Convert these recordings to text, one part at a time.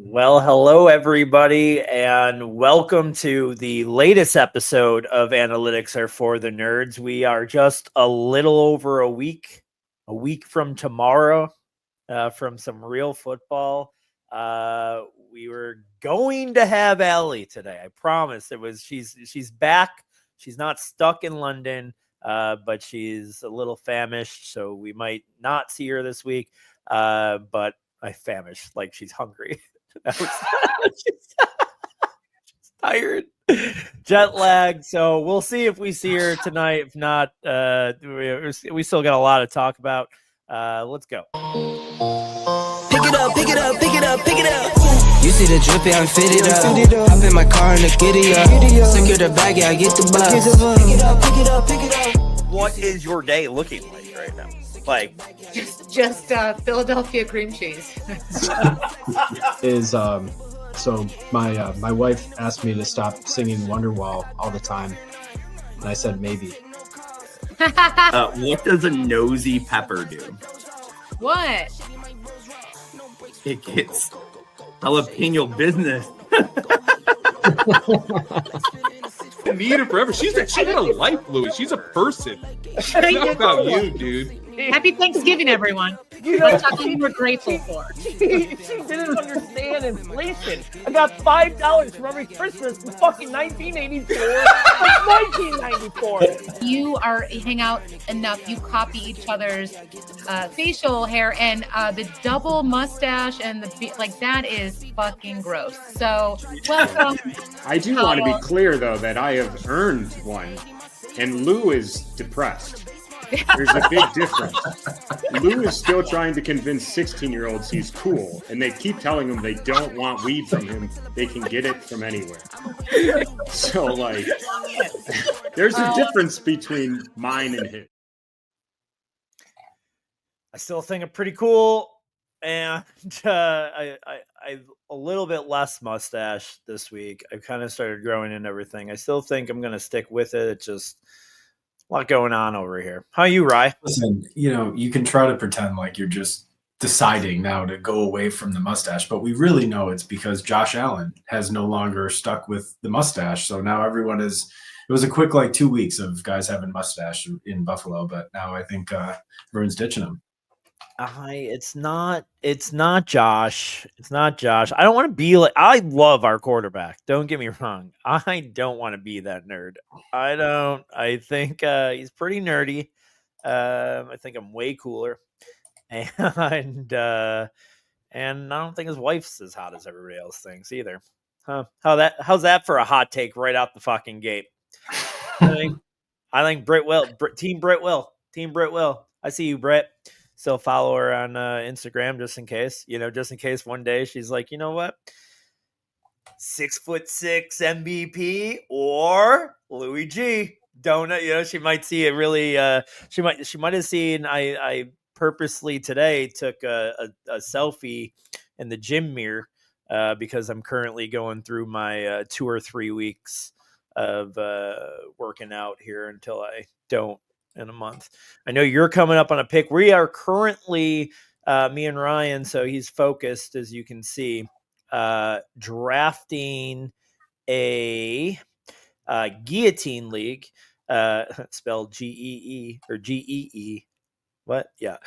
Well, hello, everybody, and welcome to the latest episode of Analytics Are For the Nerds. We are just a little over a week from tomorrow, from some real football. We were going to have Allie today. I promise. She's back. She's not stuck in London, but she's a little famished, so we might not see her this week. But I famished, like she's hungry. She's tired, jet lag. So we'll see if we see her tonight. If not, we still got a lot to talk about. Let's go. Pick it up, pick it up, pick it up, pick it up. You see the drippy, I'm fitted up. Hop in my car and the giddy up. Secure the bag, yeah, I get the bus. Pick it up, pick it up, pick it up. What is your day looking like right now? Like just Philadelphia cream cheese. So my wife asked me to stop singing Wonderwall all the time, and I said maybe. What does a nosy pepper do? What? It gets jalapeno business. I need her forever. She had a life, Louis. She's a person. It's not about you, dude. Happy Thanksgiving, everyone. What's something we're grateful for? she didn't understand inflation. I got $5 for every Christmas in fucking 1984. 1994. You hang out enough. You copy each other's facial hair and the double mustache and that is fucking gross. So welcome. I do want to be clear though that I have earned one, and Lou is depressed. There's a big difference. Lou is still trying to convince 16-year-olds he's cool, and they keep telling him they don't want weed from him. They can get it from anywhere. So, there's a difference between mine and his. I still think I'm pretty cool, and I a little bit less mustache this week. I've kind of started growing in everything. I still think I'm going to stick with it. It's just a lot going on over here. How are you, Rye? Listen, you can try to pretend like you're just deciding now to go away from the mustache, but we really know it's because Josh Allen has no longer stuck with the mustache. So now it was a quick 2 weeks of guys having mustache in Buffalo, but now I think everyone's ditching him. It's not Josh. It's not Josh. I don't want to be I love our quarterback. Don't get me wrong. I don't want to be that nerd. I don't. I think he's pretty nerdy. I think I'm way cooler. And I don't think his wife's as hot as everybody else thinks either. Huh. How's that for a hot take right out the fucking gate? I think Britt will. Team Britt will. I see you, Britt. Still follow her on Instagram just in case one day she's like, you know what? 6'6" MVP or Louis G. Donut. She might see it really. She might have seen. I purposely today took a selfie in the gym mirror because I'm currently going through my 2 or 3 weeks of working out here until I don't. In a month. I know you're coming up on a pick. We are currently me and Ryan, so he's focused, as you can see, drafting a Guillotine league, spelled G-E-E or G-E-E. What? Yeah.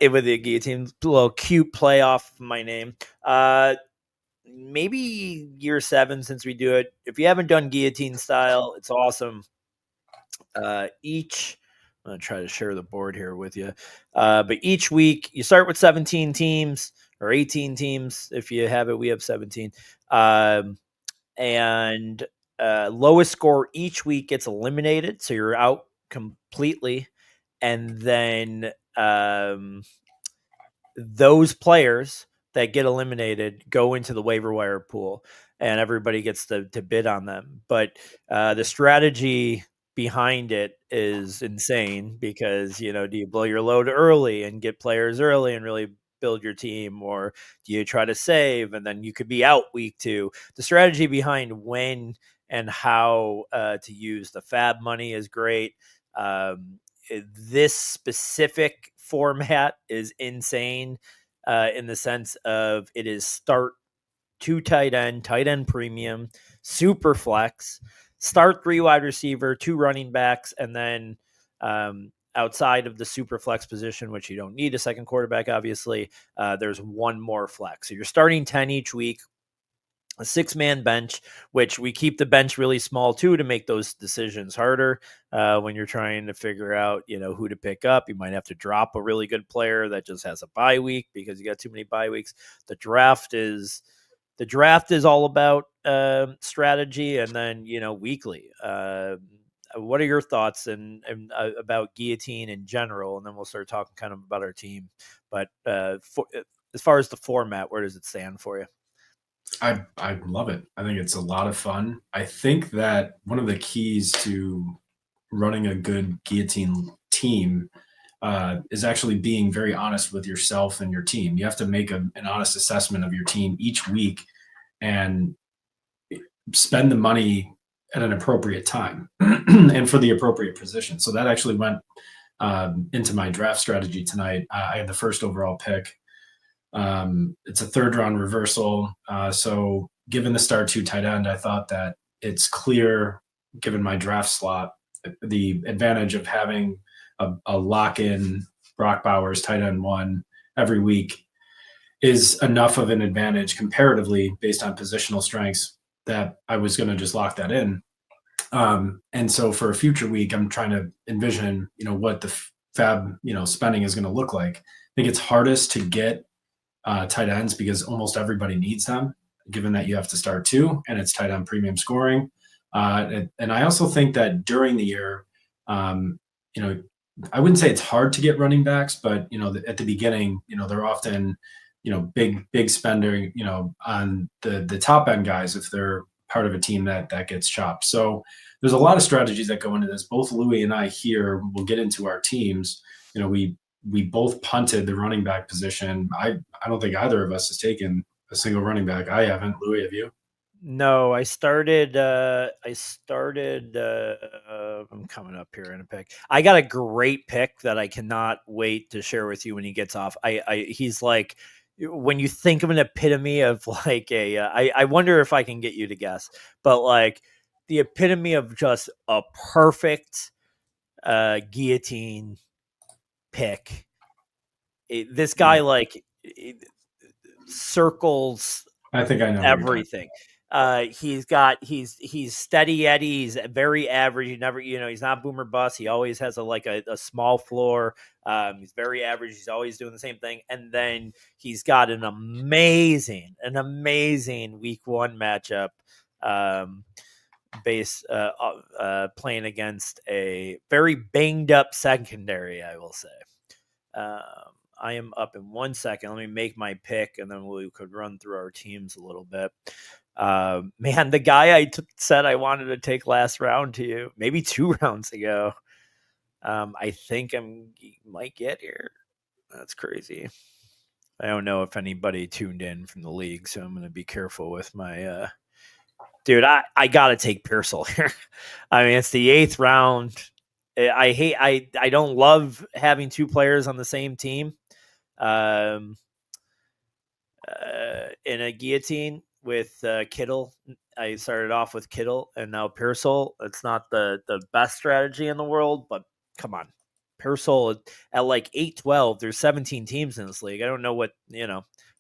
With the Guillotine, little cute play off my name. Maybe year 7 since we do it. If you haven't done Guillotine style, it's awesome. I'm going to try to share the board here with you. But each week, you start with 17 teams or 18 teams. If you have it, we have 17. And lowest score each week gets eliminated. So you're out completely. And then those players that get eliminated go into the waiver wire pool. And everybody gets to bid on them. But the strategy behind it is insane because, do you blow your load early and get players early and really build your team, or do you try to save and then you could be out week 2? The strategy behind when and how to use the fab money is great. This specific format is insane in the sense of it is start 2 tight end premium, super flex, start 3 wide receiver, 2 running backs, and then outside of the super flex position, which you don't need a second quarterback, obviously, there's 1 more flex. So you're starting 10 each week, a 6-man bench, which we keep the bench really small too to make those decisions harder. When you're trying to figure out, who to pick up, you might have to drop a really good player that just has a bye week because you got too many bye weeks. The draft is all about strategy, and then weekly. What are your thoughts and about Guillotine in general? And then we'll start talking kind of about our team. But as far as the format, where does it stand for you? I love it. I think it's a lot of fun. I think that one of the keys to running a good Guillotine team is actually being very honest with yourself and your team. You have to make an honest assessment of your team each week and spend the money at an appropriate time and for the appropriate position. So that actually went into my draft strategy tonight. I had the first overall pick. It's a 3rd round reversal. So given the start 2 tight end, I thought that it's clear, given my draft slot, the advantage of having a lock-in Brock Bowers tight end 1 every week is enough of an advantage comparatively based on positional strengths that I was going to just lock that in. And so for a future week, I'm trying to envision, what the fab, spending is going to look like. I think it's hardest to get tight ends because almost everybody needs them, given that you have to start 2 and it's tight end premium scoring. And I also think that during the year, I wouldn't say it's hard to get running backs, but at the beginning, they're often, big spender, on the top end guys if they're part of a team that gets chopped. So there's a lot of strategies that go into this. Both Louis and I here will get into our teams. We both punted the running back position. I don't think either of us has taken a single running back. I haven't. Louis, have you? No, I started. I'm coming up here in a pick. I got a great pick that I cannot wait to share with you when he gets off. He's like, when you think of an epitome of like I wonder if I can get you to guess, but like the epitome of just a perfect Guillotine pick. This guy circles. I think I know everything. He's steady Eddie. He's very average. He never, he's not boomer bust. He always has a small floor. He's very average. He's always doing the same thing. And then he's got an amazing week 1 matchup, playing against a very banged up secondary, I will say. I am up in 1 second. Let me make my pick, and then we could run through our teams a little bit. Man, the guy I said I wanted to take last round to you, maybe 2 rounds ago, I think might get here. That's crazy. I don't know if anybody tuned in from the league, so I'm going to be careful with my dude. I got to take Pearsall here. I mean, it's the 8th round. I don't love having 2 players on the same team. In a Guillotine with Kittle. I started off with Kittle and now Pearsall. It's not the best strategy in the world, but come on. Pearsall at like 8-12. There's 17 teams in this league. I don't know what,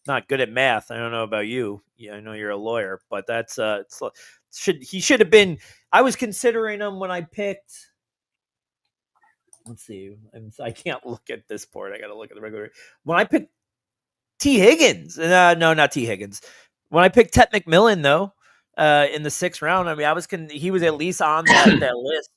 not good at math. I don't know about you. Yeah, I know you're a lawyer, but that's he should have been. I was considering him when I picked. Let's see. I can't look at this board. I got to look at the regular. When I picked T. Higgins, no, not T. Higgins. When I picked Ted McMillan, though, in the 6th round, I mean, he was at least on that list.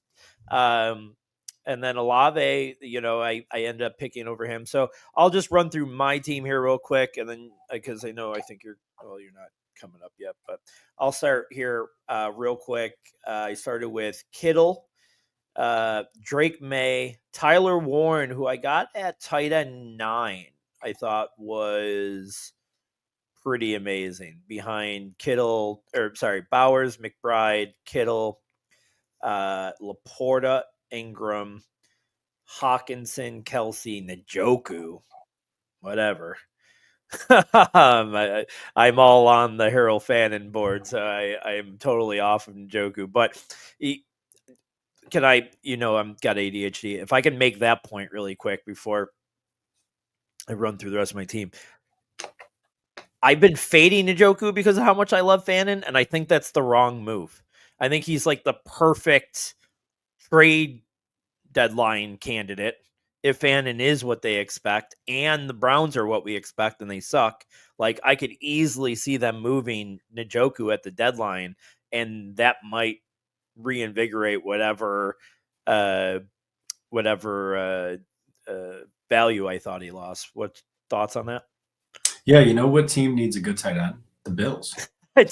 And then Olave, I ended up picking over him. So I'll just run through my team here real quick, and then because I think you're not coming up yet, but I'll start here real quick. I started with Kittle. Drake May, Tyler Warren, who I got at tight end 9, I thought was pretty amazing behind Bowers, McBride, Kittle, Laporta, Ingram, Hawkinson, Kelsey, Njoku, whatever. I'm all on the Harold Fannin board, so I'm totally off of Njoku. But can I, I'm got ADHD. If I can make that point really quick before I run through the rest of my team. I've been fading Njoku because of how much I love Fannin, and I think that's the wrong move. I think he's like the perfect trade deadline candidate if Fannin is what they expect and the Browns are what we expect and they suck. Like, I could easily see them moving Njoku at the deadline, and that might reinvigorate whatever value I thought he lost. What thoughts on that? Yeah, you know what team needs a good tight end? The Bills.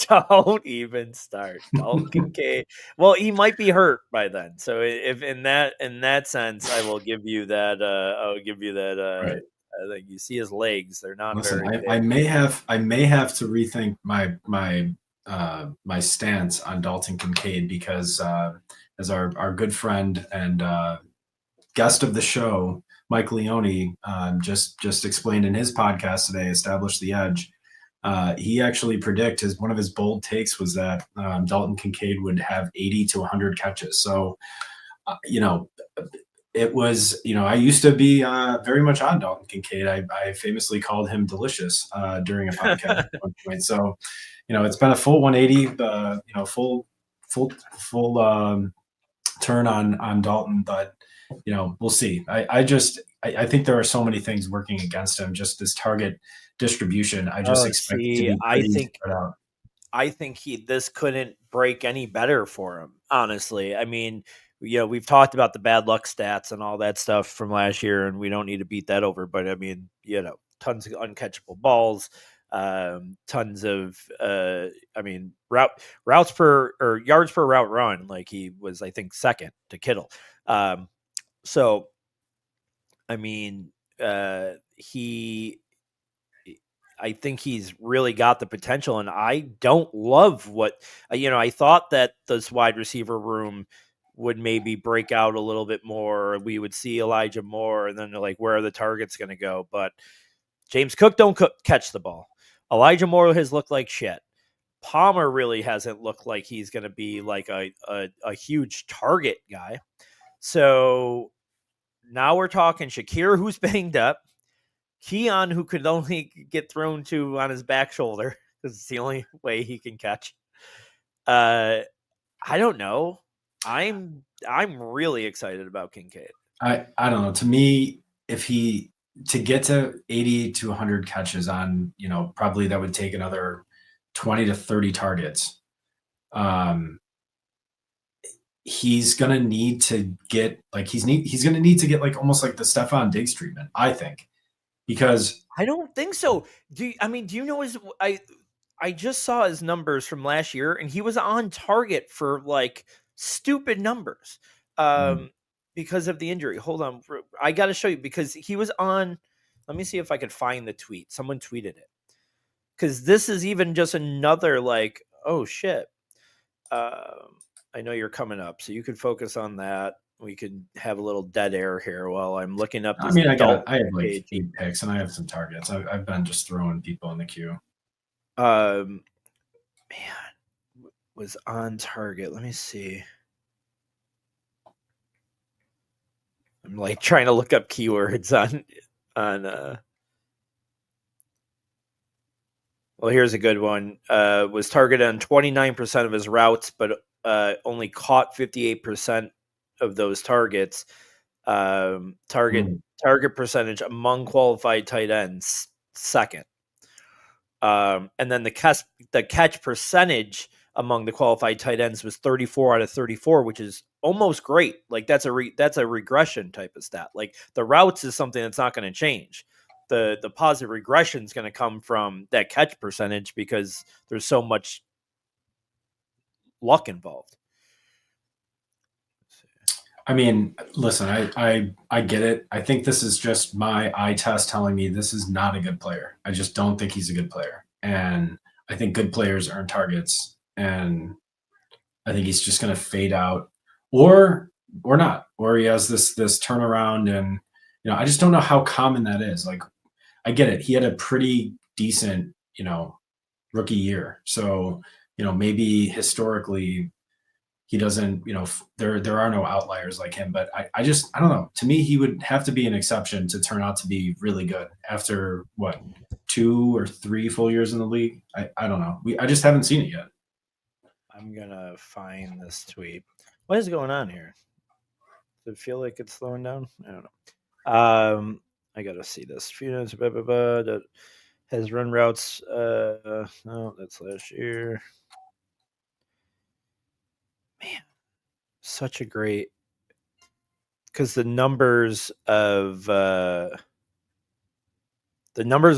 Don't even start. Dalton Kincaid. Well, he might be hurt by then. So if in that sense, I will give you that. I'll give you that. Right. Like, you see his legs; they're not Listen, very. I may have to rethink my stance on Dalton Kincaid because as our good friend and guest of the show, Mike Leone, just explained in his podcast today, Establish the Edge. He actually one of his bold takes was that Dalton Kincaid would have 80 to 100 catches. So, it was, I used to be very much on Dalton Kincaid. I famously called him delicious during a podcast at one point. So, it's been a full 180, full turn on Dalton, but we'll see. I think there are so many things working against him. Just this target distribution. I just expect it to be pretty spread out. I think this couldn't break any better for him, honestly. I mean, we've talked about the bad luck stats and all that stuff from last year, and we don't need to beat that over. But I mean, tons of uncatchable balls, tons of, routes per or yards per route run. Like, he was, I think, second to Kittle. So, I mean, I think he's really got the potential, and I don't love what, I thought that this wide receiver room would maybe break out a little bit more. We would see Elijah Moore, and then they're like, where are the targets going to go? But James Cook don't catch the ball. Elijah Moore has looked like shit. Palmer really hasn't looked like he's going to be like a huge target guy. So now we're talking Shakir, who's banged up, Keon, who could only get thrown to on his back shoulder because it's the only way he can catch. I don't know. I'm really excited about Kincaid. I don't know. To me, if to get to 80 to 100 catches on, probably that would take another 20 to 30 targets. He's gonna need to get he's gonna need to get almost like the Stephon Diggs treatment, I think. Because I don't think so. Do you know I just saw his numbers from last year, and he was on target for stupid numbers because of the injury. Hold on, I got to show you because he was on. Let me see if I could find the tweet. Someone tweeted it because this is even just another oh shit. I know you're coming up, so you could focus on that. We could have a little dead air here while I'm looking up. I have 8 picks and I have some targets. I've been just throwing people in the queue. Man, was on target. Let me see. I'm trying to look up keywords on. Well, here's a good one. Was targeted on 29% of his routes, but only caught 58% of those targets. Target percentage among qualified tight ends, second. And then the catch percentage among the qualified tight ends was 34 out of 34, which is almost great. That's a regression type of stat. The routes is something that's not going to change. The positive regression is going to come from that catch percentage because there's so much luck involved. I mean, listen, I get it. I think this is just my eye test telling me this is not a good player. I just don't think he's a good player. And I think good players earn targets. And I think he's just going to fade out or not. Or he has this turnaround. And, I just don't know how common that is. I get it. He had a pretty decent, rookie year. So, maybe historically he doesn't, there are no outliers like him, but I don't know. To me, he would have to be an exception to turn out to be really good after what, 2 or 3 full years in the league. I don't know. I just haven't seen it yet. I'm gonna find this tweet. What is going on here? Does it feel like it's slowing down? I don't know. I gotta see this. That has run routes. No, that's last year. Man, such a great, because the numbers of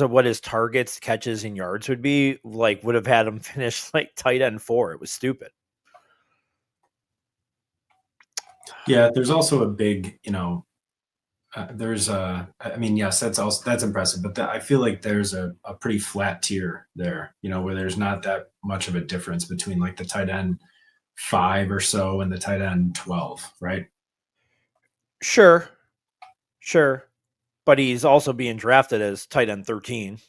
what his targets, catches, and yards would be like would have had him finish like tight end 4. It was stupid. Yeah, there's also a big, there's I mean, yes, that's impressive, but I feel like there's a pretty flat tier there, where there's not that much of a difference between like the tight end 5 or so and the tight end 12, right? Sure. But he's also being drafted as tight end 13.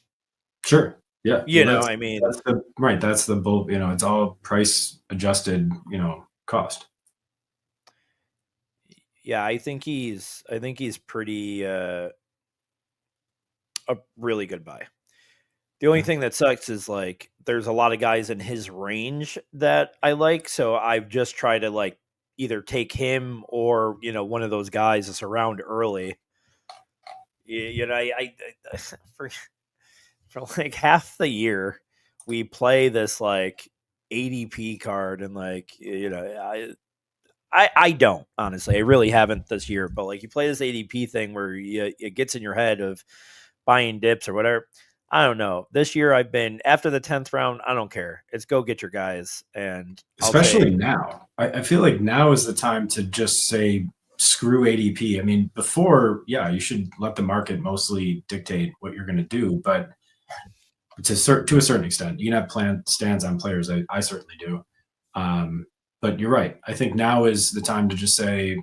Sure. Yeah. I mean, that's the bull, it's all price adjusted, cost. Yeah, I think he's pretty a really good buy. The only thing that sucks is like there's a lot of guys in his range that I like, so I've just tried to like either take him or one of those guys that's around early. I for like half the year we play this like ADP card, and like I don't, honestly. I really haven't this year, but like you play this ADP thing where it gets in your head of buying dips or whatever. I don't know. This year I've been after the 10th round. I don't care. It's go get your guys, and especially now. I feel like now is the time to just say screw ADP. I mean, before, yeah, you should let the market mostly dictate what you're going to do, but to a certain extent, you can have stands on players. I certainly do. But you're right. I think now is the time to just say,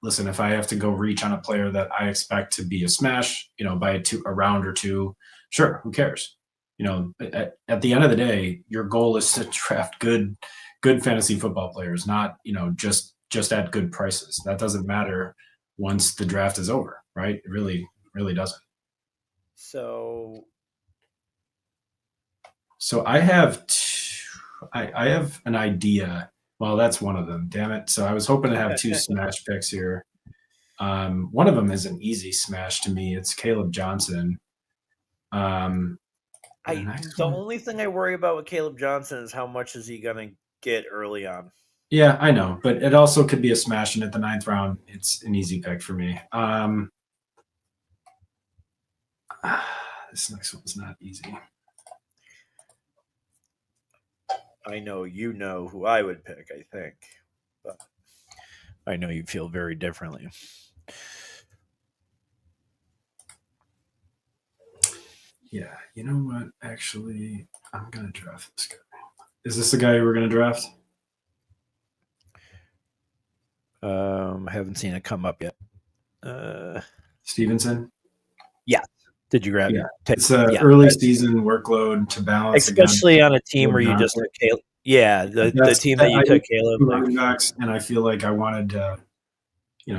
listen, if I have to go reach on a player that I expect to be a smash, by a round or 2, sure, who cares? At the end of the day, your goal is to draft good fantasy football players, not, just at good prices. That doesn't matter once the draft is over, right? It really, really doesn't. So I have I have an idea. Well, that's one of them. Damn it. So I was hoping to have 2 smash picks here. One of them is an easy smash to me. It's Caleb Johnson. The only thing I worry about with Caleb Johnson is how much is he going to get early on. Yeah, I know, but it also could be a smash, and at the 9th round, it's an easy pick for me. This next one's not easy. I know you know who I would pick, I think, but I know you feel very differently. Yeah, you know what? Actually, I'm going to draft this guy. Is this the guy you were going to draft? I haven't seen it come up yet. Stevenson? Yeah. Did you grab it? It's an early season workload to balance. Especially on a team where you just took Caleb. Yeah, the team that you took Caleb. Running backs, and I feel like I wanted to,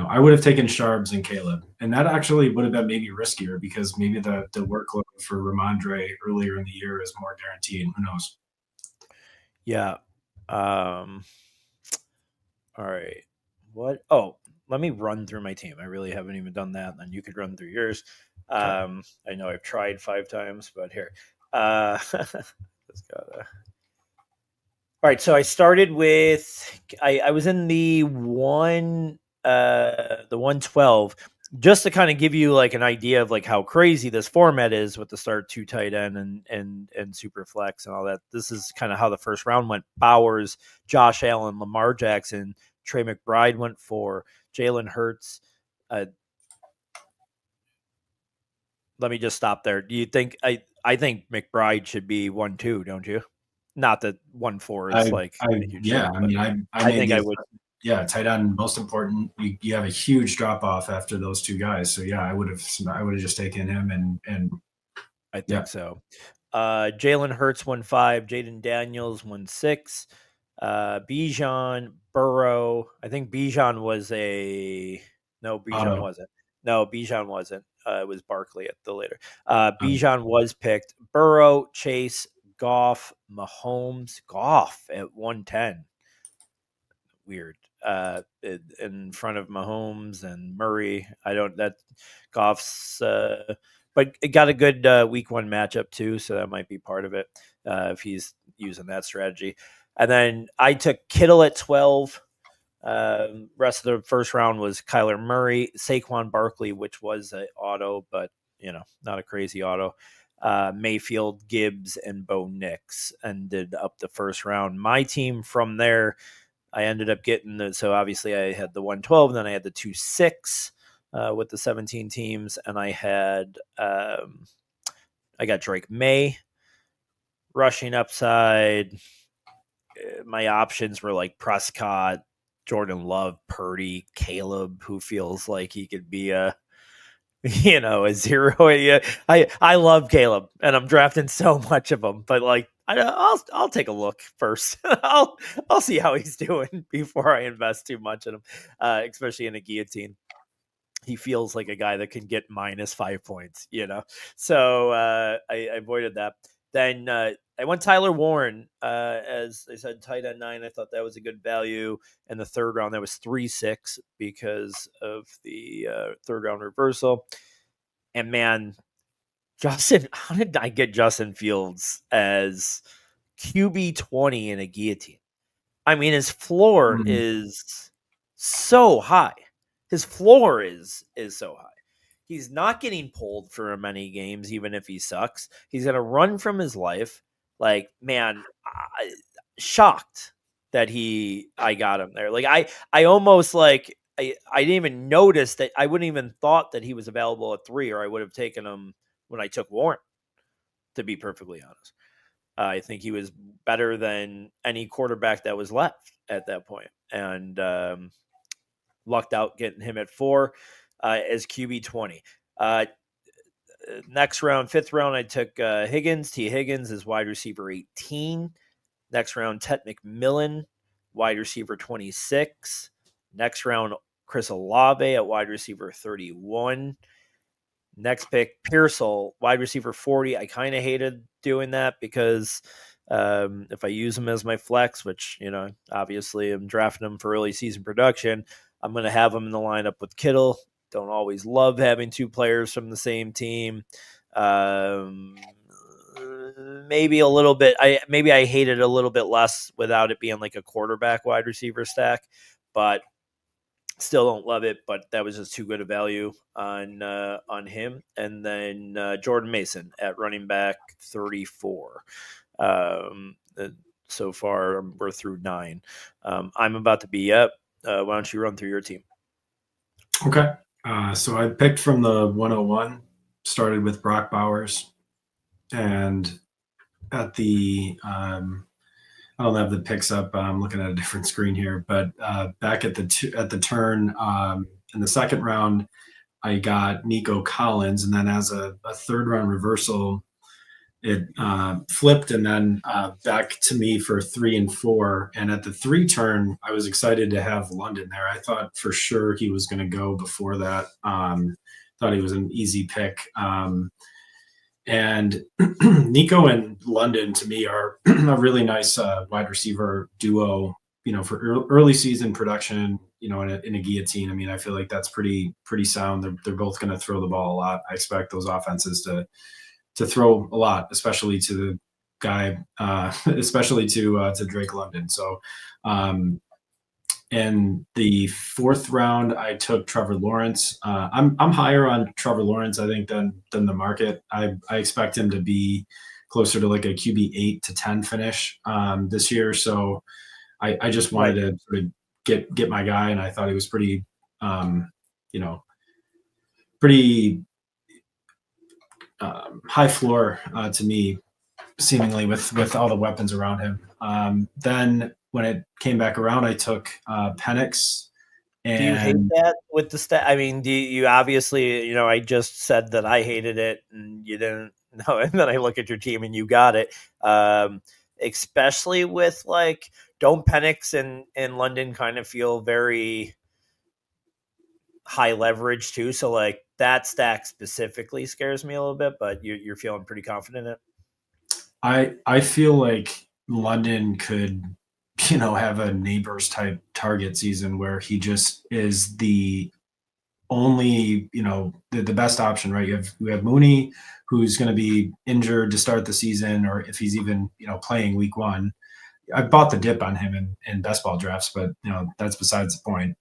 I would have taken Sharps and Caleb. And that actually would have been maybe riskier because maybe the workload for Ramondre earlier in the year is more guaranteed. Who knows? Yeah. All right. What? Oh, let me run through my team. I really haven't even done that. Then you could run through yours. I know I've tried 5 times, but here. All right, so I started with I was in the 112 just to kind of give you like an idea of like how crazy this format is with the start 2 tight end and super flex and all that. This is kind of how the first round went. Bowers, Josh Allen, Lamar Jackson, Trey McBride went for Jalen Hurts. Let me just stop there. Do you think I think McBride should be 1-2, don't you? Not that 1-4 is I think I would. Yeah, tight end most important. You have a huge drop off after those 2 guys. So yeah, I would have just taken him and I think Yeah. so. Jalen Hurts won 5. Jaden Daniels won 6. Bijan, Burrow. I think Bijan was no, Bijan Auto. wasn't. No, Bijan wasn't. It was Barkley at the later. Bijan was picked. Burrow, Chase, Goff, Mahomes. Goff at 110. Weird. In front of Mahomes and Murray. Goff's, but it got a good week 1 matchup too, so that might be part of it if he's using that strategy. And then I took Kittle at 12. Rest of the first round was Kyler Murray, Saquon Barkley, which was an auto, but not a crazy auto. Mayfield, Gibbs, and Bo Nix ended up the first round. My team from there, I ended up getting so obviously I had the 112, and then I had the 2-6 with the 17 teams, and I got Drake May rushing upside. My options were like Prescott, Jordan Love, Purdy, Caleb, who feels like he could be a 0. Yeah, I love Caleb, and I'm drafting so much of him, but like I'll take a look first. I'll see how he's doing before I invest too much in him, especially in a guillotine. He feels like a guy that can get -5 points, So I avoided that. Then I went Tyler Warren, as I said, tight end 9. I thought that was a good value. In the third round, that was 3-6 because of the third round reversal. And man, Justin, how did I get Justin Fields as QB 20 in a guillotine? I mean, his floor is so high. His floor is so high. He's not getting pulled for many games, even if he sucks. He's going to run from his life. Like, man, shocked that I got him there. Like, I almost like, I didn't even notice that. I wouldn't even thought that he was available at 3, or I would have taken him when I took Warren, to be perfectly honest. I think he was better than any quarterback that was left at that point, and lucked out getting him at 4 as QB 20. Next round, 5th round, I took Higgins. T. Higgins as wide receiver 18. Next round, Ted McMillan, wide receiver 26. Next round, Chris Olave at wide receiver 31. Next pick, Pearsall, wide receiver 40. I kind of hated doing that because if I use him as my flex, which, obviously I'm drafting him for early season production, I'm going to have him in the lineup with Kittle. Don't always love having 2 players from the same team. Maybe a little bit. I hate it a little bit less without it being like a quarterback wide receiver stack, but still don't love it. But that was just too good a value on him. And then Jordan Mason at running back 34. So far we're through 9. I'm about to be up. Why don't you run through your team? Okay. So I picked from the 101, started with Brock Bowers, and at the I don't have the picks up. I'm looking at a different screen here, but back at the turn in the second round, I got Nico Collins, and then as a third round reversal, it flipped and then back to me for 3 and 4. And at the 3 turn, I was excited to have London there. I thought for sure he was going to go before that. Thought he was an easy pick. And Nico and London to me are a really nice wide receiver duo, for early season production, in a guillotine. I mean, I feel like that's pretty sound. They're both going to throw the ball a lot. I expect those offenses to throw a lot, especially to the guy, especially to Drake London. So in the 4th round, I took Trevor Lawrence. I'm higher on Trevor Lawrence, I think, than the market. I expect him to be closer to like a QB 8 to 10 finish this year. So I just wanted to sort of get my guy, and I thought he was pretty, pretty high floor to me, seemingly with all the weapons around him. Then when it came back around, I took Penix. And do you hate that with the stat? I mean, do you obviously, I just said that I hated it, and you didn't No, and then I look at your team and you got it. Especially with like, don't Penix and London kind of feel very high leverage too. So like that stack specifically scares me a little bit, but you're feeling pretty confident in it. I feel like London could, have a neighbors type target season where he just is the only, the best option, right? We have Mooney, who's going to be injured to start the season, or if he's even, playing week 1. I bought the dip on him in best ball drafts, but that's besides the point.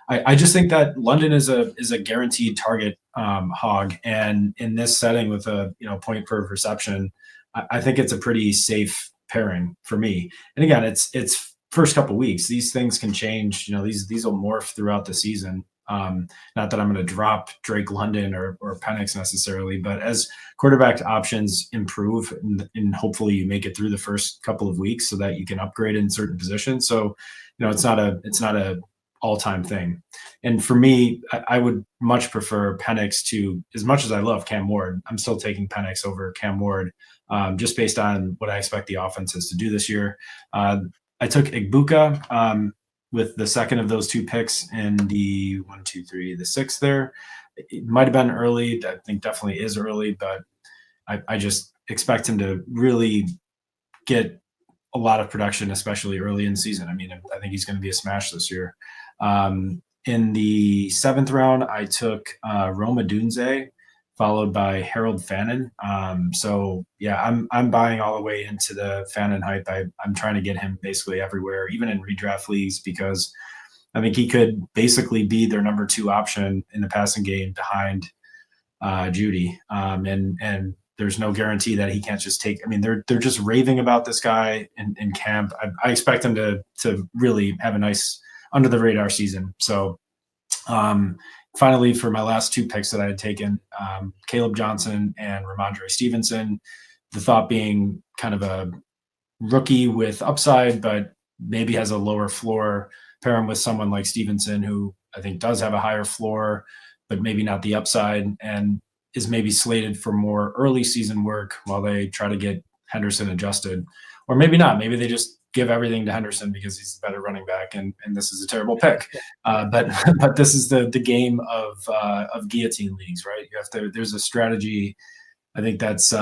I just think that London is a guaranteed target hog, and in this setting with a point per reception, I think it's a pretty safe pairing for me. And again, it's first couple weeks. These things can change. These will morph throughout the season. Not that I'm going to drop Drake London or Penix necessarily, but as quarterback options improve, and hopefully you make it through the first couple of weeks so that you can upgrade in certain positions. So, it's not a all-time thing. And for me, I would much prefer Penix to, as much as I love Cam Ward, I'm still taking Penix over Cam Ward, just based on what I expect the offenses to do this year. I took Igbuka, with the second of those 2 picks in the the 6th there. It might have been early. I think definitely is early, but I just expect him to really get a lot of production, especially early in the season. I mean, I think he's going to be a smash this year. In the 7th round, I took Roma Dunze, followed by Harold Fannin. So yeah, I'm buying all the way into the Fannin hype. I'm trying to get him basically everywhere, even in redraft leagues, because I think he could basically be their number 2 option in the passing game behind Judy. And there's no guarantee that he can't just take. I mean, they're just raving about this guy in camp. I expect him to really have a nice under the radar season. So finally, for my last 2 picks that I had taken, Caleb Johnson and Ramondre Stevenson, the thought being kind of a rookie with upside, but maybe has a lower floor. Pair him with someone like Stevenson, who I think does have a higher floor, but maybe not the upside, and is maybe slated for more early season work while they try to get Henderson adjusted. Or maybe not. Maybe they just give everything to Henderson because he's the better running back, and this is a terrible pick. But this is the game of guillotine leagues, right? You have to. There's a strategy, I think that's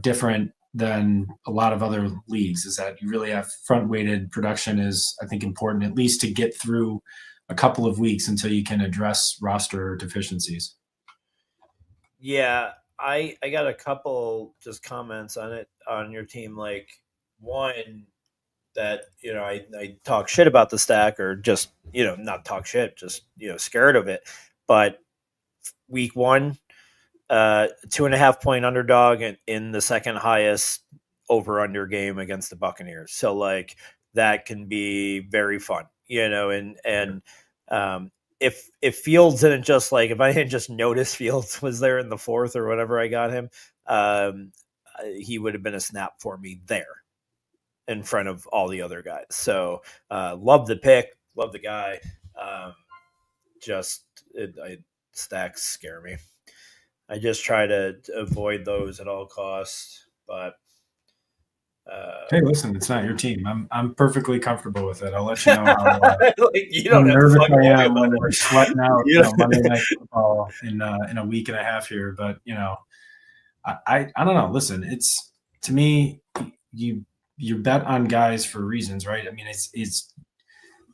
different than a lot of other leagues. Is that you really have front weighted production is, I think, important, at least to get through a couple of weeks until you can address roster deficiencies. Yeah, I got a couple just comments on it on your team. Like, one, that I talk shit about the stack, or just not talk shit, just scared of it. But week 1, 2.5 point underdog in the second highest over under game against the Buccaneers. So like that can be very fun, and if Fields didn't just like, if I hadn't just noticed Fields was there in the 4th or whatever I got him, he would have been a snap for me there in front of all the other guys. So love the pick, love the guy. Stacks scare me. I just try to avoid those at all costs. But hey, listen, it's not your team. I'm perfectly comfortable with it. I'll let you know how, you don't have nervous to I am when we're sweating out Monday Night Football in a week and a half here. But I don't know. Listen, it's, to me, you bet on guys for reasons, right? I mean, it's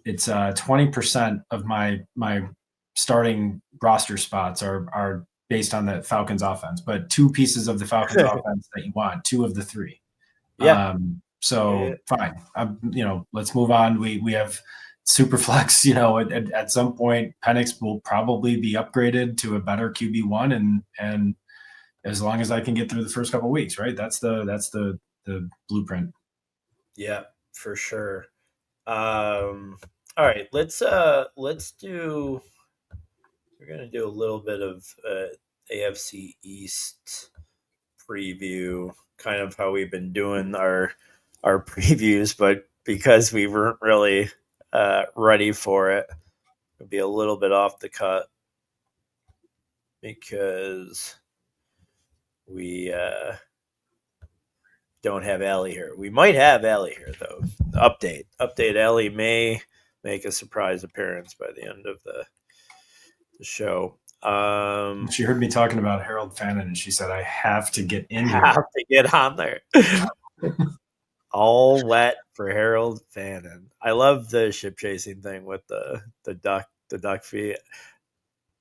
20% of my starting roster spots are based on the Falcons offense, but 2 pieces of the Falcons offense that you want, 2 of the 3. Yeah. Fine. Let's move on. We have super flex, at some point Penix will probably be upgraded to a better QB1, and as long as I can get through the first couple of weeks, right? That's the blueprint. Yeah, for sure. All right, we're going to do a little bit of AFC East preview, kind of how we've been doing our previews, but because we weren't really ready for it, it'll be a little bit off the cut because we don't have Allie here. We might have Allie here though. Update. Allie may make a surprise appearance by the end of the show. She heard me talking about Harold Fannin, and she said I have to get in here. Have to get on there. All wet for Harold Fannin. I love the ship chasing thing with the duck feet.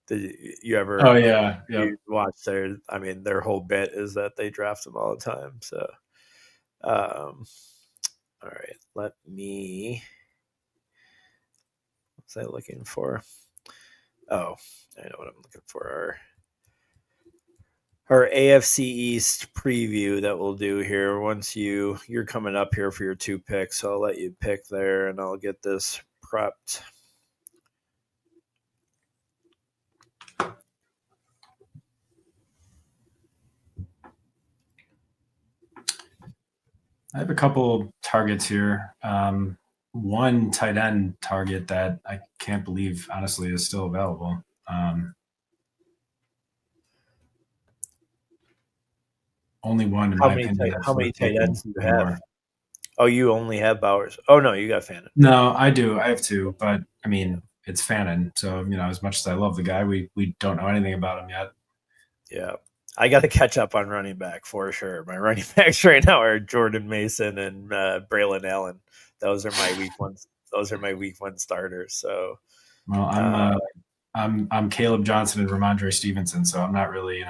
You ever? Oh yeah, you watch their? I mean, their whole bit is that they draft them all the time. So, all right. Let me. What's I looking for? Oh, I know what I'm looking for. Our AFC East preview that we'll do here. Once you're coming up here for your 2 picks, so I'll let you pick there, and I'll get this prepped. I have a couple targets here. One tight end target that I can't believe, honestly, is still available. Only one, in my opinion. How many tight ends do you have? Oh, you only have Bowers. Oh, no, you got Fannin. No, I do. I have 2, but I mean, it's Fannin. So, as much as I love the guy, we don't know anything about him yet. Yeah. I got to catch up on running back for sure. My running backs right now are Jordan Mason and Braylon Allen. Those are my week one. Those are my week 1 starters. So, well, I'm Caleb Johnson and Ramondre Stevenson, so I'm not really,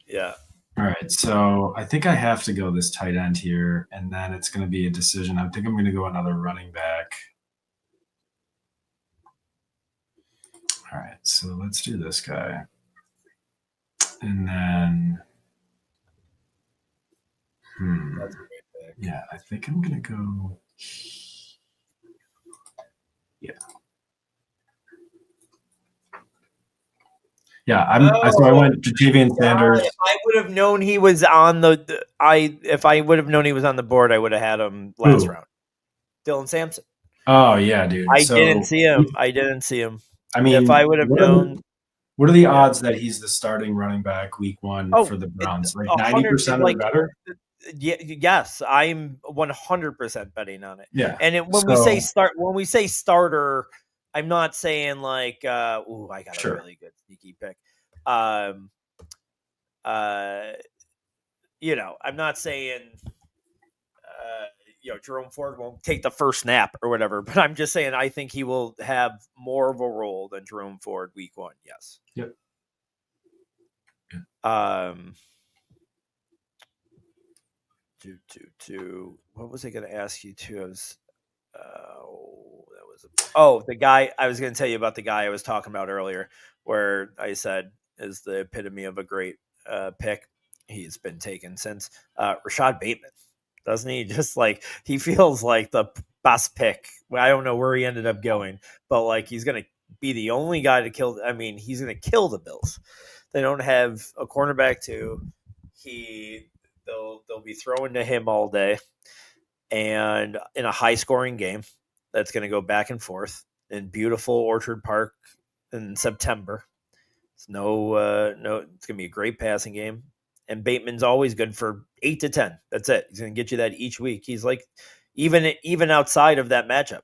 Yeah. All right, so I think I have to go this tight end here, and then it's going to be a decision. I think I'm going to go another running back. All right, so let's do this guy. And then, yeah, I think I'm going to go, yeah. Yeah, so I went Jatavian Sanders. If I would have known he was on if I would have known he was on the board, I would have had him last round. Dylan Sampson. Oh yeah, dude. I didn't see him. I mean, if I would have known, what are the odds that he's the starting running back week 1 for the Browns? Like 90% or better? Yes, I'm 100% betting on it. Yeah. And when we say starter, I'm not saying like, I got a really good sneaky pick. I'm not saying, Jerome Ford won't take the first snap or whatever, but I'm just saying I think he will have more of a role than Jerome Ford week 1. Yes. Yep. What was I going to ask you too? The guy I was going to tell you about, the guy I was talking about earlier, where I said is the epitome of a great pick. He's been taken since Rashad Bateman, doesn't he? Just like he feels like the best pick. I don't know where he ended up going, but like he's going to be the only guy to kill. I mean, he's going to kill the Bills. They don't have a cornerback too. They'll be throwing to him all day, and in a high scoring game that's going to go back and forth in beautiful Orchard Park in September. It's it's going to be a great passing game. And Bateman's always good for 8 to 10. That's it. He's going to get you that each week. He's like, even outside of that matchup,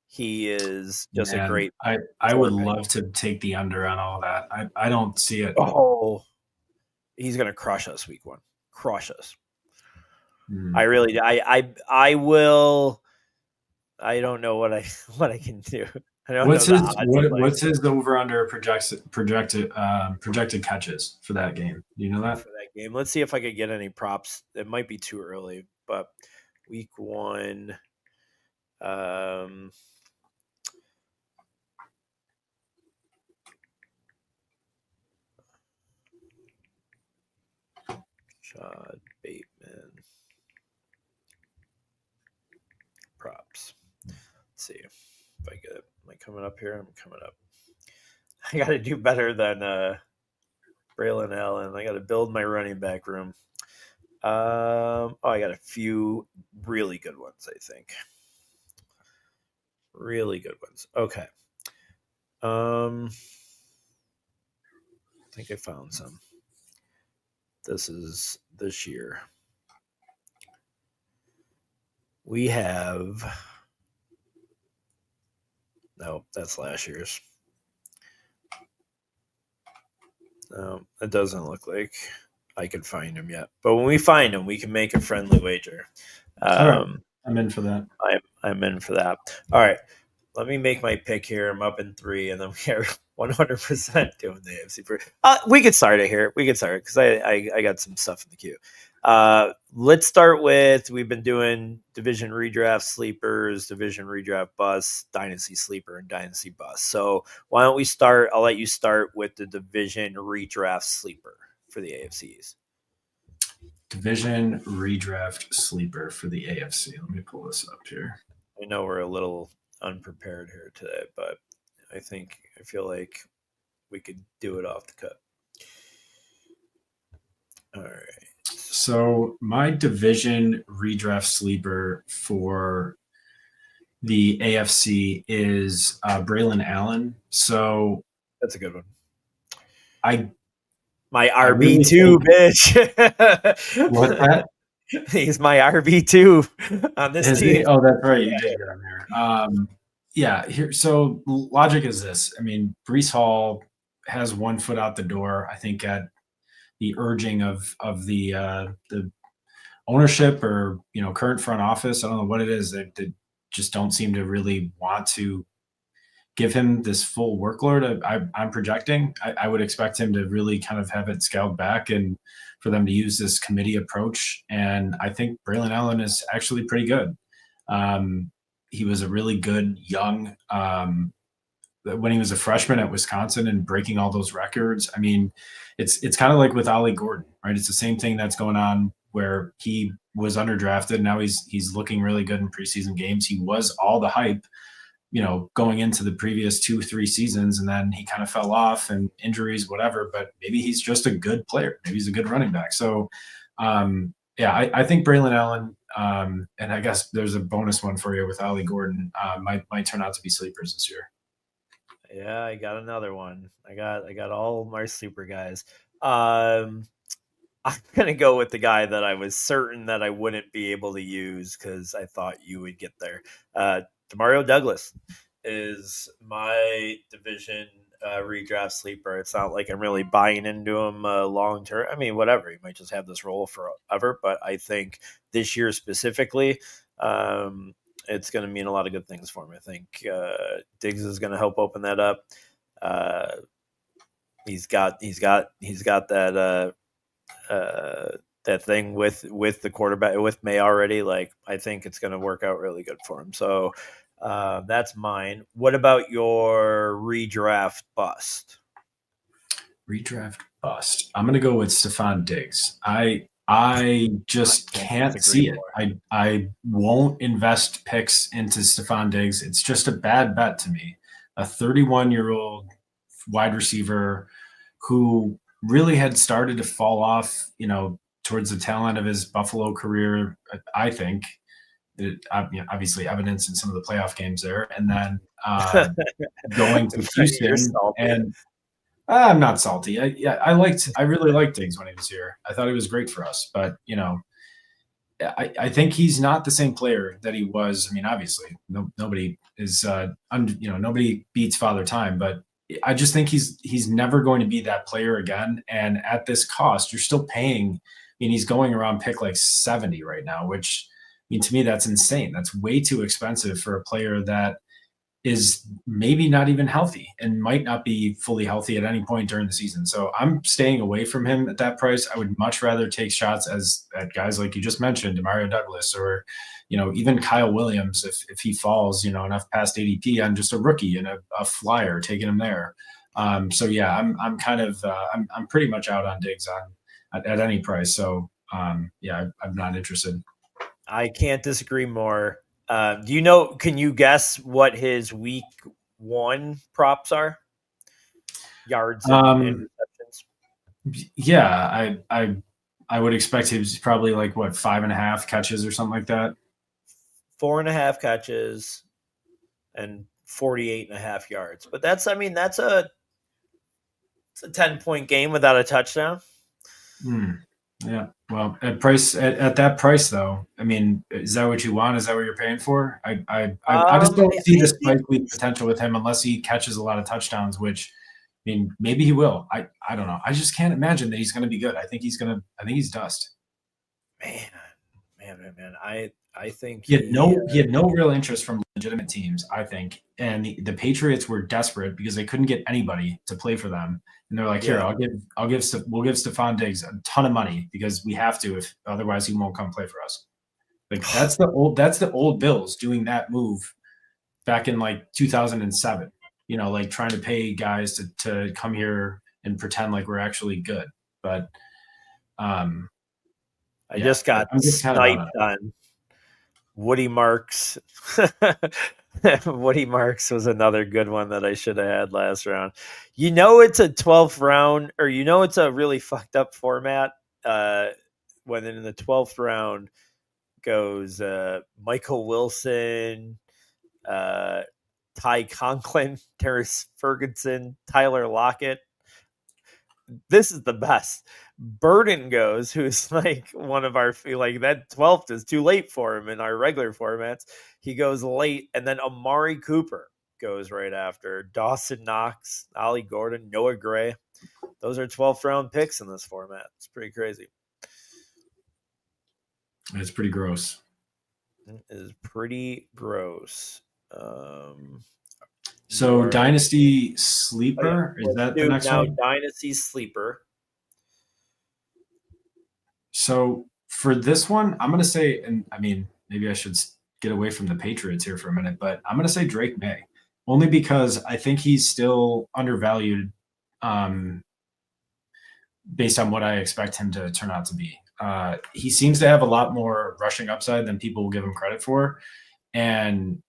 he is just a great. I would love to take the under on all that. I don't see it. Oh, he's going to crush us week 1. Crush us. I really, I will. I don't know what I can do. I don't know what's his over under projected catches for that game? Do you know that? For that game, let's see if I could get any props. It might be too early, but week 1. Rashad Bateman props. Let's see if I get it. Am I coming up here? I'm coming up. I got to do better than Braylon Allen. I got to build my running back room. I got a few really good ones, I think. Really good ones. Okay. I think I found some. this is this year. We have no, that's last year's. No, it doesn't look like I could find him yet. But when we find him, we can make a friendly wager. All right. I'm in for that. I'm in for that. All right. Let me make my pick here. I'm up in 3, and then we are 100% doing the AFC. We could start it here. We could start it because I got some stuff in the queue. Let's start with, we've been doing division redraft sleepers, division redraft bus, dynasty sleeper, and dynasty bus. So why don't we start? I'll let you start with the division redraft sleeper for the AFC East. Division redraft sleeper for the AFC. Let me pull this up here. I know we're a little unprepared here today, but I feel like we could do it off the cut. All right. So my division redraft sleeper for the AFC is Braylon Allen. So that's a good one. really my RB2, bitch. What's that? He's my RB2 on this team. Oh, that's right. You did get on there. Yeah. Here. So logic is this. I mean, Breece Hall has one foot out the door. I think at the urging of the ownership or current front office. I don't know what it is that just don't seem to really want to give him this full workload. I'm projecting. I would expect him to really kind of have it scaled back and for them to use this committee approach. And I think Braylon Allen is actually pretty good. He was a really good young when he was a freshman at Wisconsin and breaking all those records. I mean, it's kind of like with Allie Gordon, right? It's the same thing that's going on where he was underdrafted. Now he's looking really good in preseason games. He was all the hype, going into the previous 2-3 seasons, and then he kind of fell off and injuries, whatever, but maybe he's just a good player. Maybe he's a good running back. So, I think Braylon Allen, and I guess there's a bonus one for you with Allie Gordon, might turn out to be sleepers this year. Yeah, I got another one. I got all my sleeper guys. I'm going to go with the guy that I was certain that I wouldn't be able to use because I thought you would get there. Demario Douglas is my division redraft sleeper. It's not like I'm really buying into him long term. I mean, whatever. He might just have this role forever, but I think this year specifically, it's going to mean a lot of good things for him. I think Diggs is going to help open that up. He's got that that thing with the quarterback with May already. Like, I think it's going to work out really good for him. So that's mine. What about your redraft bust? Redraft bust. I'm going to go with Stephon Diggs. I just can't see it. I won't invest picks into Stephon Diggs. It's just a bad bet to me. A 31-year-old wide receiver who really had started to fall off, towards the tail end of his Buffalo career, I think. Obviously evidence in some of the playoff games there. And then going to Houston. And I'm not salty. I really liked Diggs when he was here. I thought he was great for us. But, I think he's not the same player that he was. I mean, obviously, nobody is, nobody beats Father Time. But I just think he's never going to be that player again. And at this cost, you're still paying. I mean, he's going around pick like 70 right now, which, to me, that's insane. That's way too expensive for a player that is maybe not even healthy and might not be fully healthy at any point during the season. So I'm staying away from him at that price. I would much rather take shots at guys like you just mentioned, Demario Douglas, or, even Kyle Williams, if he falls, enough past ADP on just a rookie and a flyer, taking him there. So yeah, I'm kind of, I'm pretty much out on Diggs at any price. So I'm not interested. I can't disagree more. Can you guess what his week 1 props are? Yards and receptions? Yeah, I would expect he's probably like 5.5 catches or something like that. 4.5 catches and 48.5 yards. But that's a 10-point game without a touchdown. Yeah. Well, at that price though, I mean, is that what you want? Is that what you're paying for? I just don't see the spike week potential with him unless he catches a lot of touchdowns, which I mean, maybe he will. I don't know. I just can't imagine that he's going to be good. I think he's dust. Man. I think He had no real interest from legitimate teams, I think. And the Patriots were desperate because they couldn't get anybody to play for them. And they're like, here, we'll give Stephon Diggs a ton of money because we have to, if otherwise he won't come play for us. Like that's the old Bills doing that move back in like 2007. You know, like trying to pay guys to come here and pretend like we're actually good. But I just got sniped on Woody Marks. Woody Marks was another good one that I should have had last round. You know, it's a 12th round, or you know, it's a really fucked up format. When in the 12th round goes Michael Wilson, Ty Conklin, Terrence Ferguson, Tyler Lockett. This is the best. Burden goes, who's like one of our, like that 12th is too late for him in our regular formats. He goes late, and then Amari Cooper goes right after. Dawson Knox, Ollie Gordon, Noah Gray. Those are 12th round picks in this format. It's pretty crazy. It's pretty gross. It is pretty gross. So Dynasty Sleeper, is that the next one? Dynasty Sleeper. So for this one, I'm going to say, and I mean, maybe I should get away from the Patriots here for a minute, but I'm going to say Drake May, only because I think he's still undervalued based on what I expect him to turn out to be. He seems to have a lot more rushing upside than people will give him credit for. And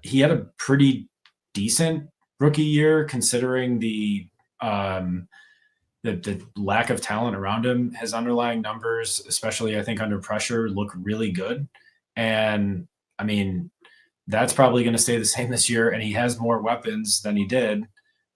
he had a pretty decent rookie year considering the lack of talent around him. His underlying numbers, especially I think under pressure, look really good. And I mean, that's probably going to stay the same this year. And he has more weapons than he did.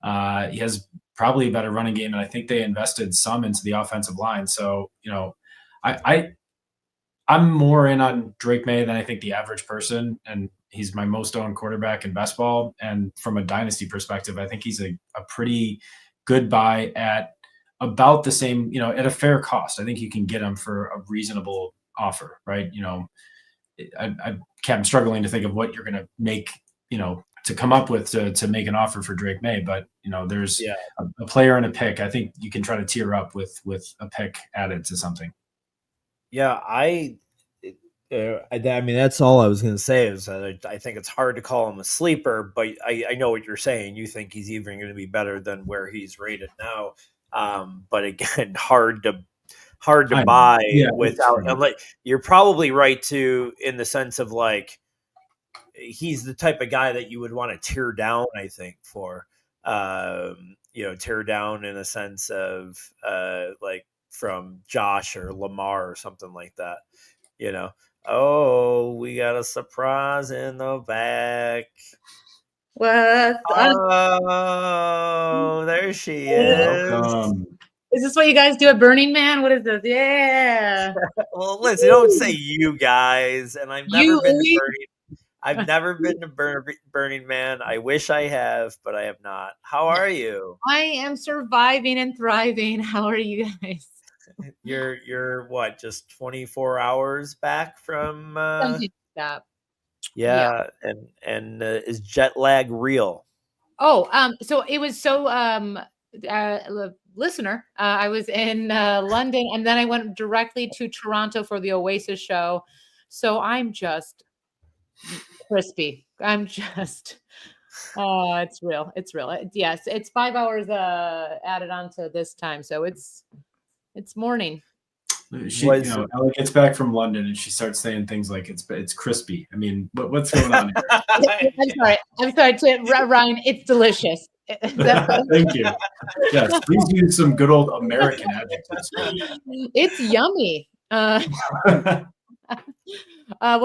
He has probably a better running game. And I think they invested some into the offensive line. So, you know, I'm more in on Drake May than I think the average person. And he's my most owned quarterback in best ball. And from a dynasty perspective, I think he's a pretty good buy at about the same, you know, at a fair cost. I think you can get him for a reasonable offer, right? You know, I'm struggling to think of what you're going to make, you know, to come up with to make an offer for Drake May. But, you know, there's a player and a pick. I think you can try to tier up with a pick added to something. Yeah, I mean, that's all I was going to say is that I think it's hard to call him a sleeper, but I know what you're saying. You think he's even going to be better than where he's rated now. But again, hard to buy without. And like, you're probably right too, in the sense of like, he's the type of guy that you would want to tear down, I think, for, you know, tear down in a sense of like from Josh or Lamar or something like that, you know. Oh, we got a surprise in the back. What? Oh, there she is. Welcome. Is this what you guys do at Burning Man? What is this? Yeah. Well, listen, don't say you guys. And I've never been to Burning Man. I wish I have, but I have not. How are you? I am surviving and thriving. How are you guys? You're what? Just 24 hours back from Stop. Yeah. And is jet lag real? Oh, so it was listener. I was in London, and then I went directly to Toronto for the Oasis show. So I'm just crispy. I'm just it's real. It's real. Yes, it's 5 hours added onto this time. So it's morning. Allie gets back from London and she starts saying things like it's crispy. I mean, what's going on here? I'm sorry, Ryan. It's delicious. Thank you. Yes, please use some good old American adjectives. It's yummy. What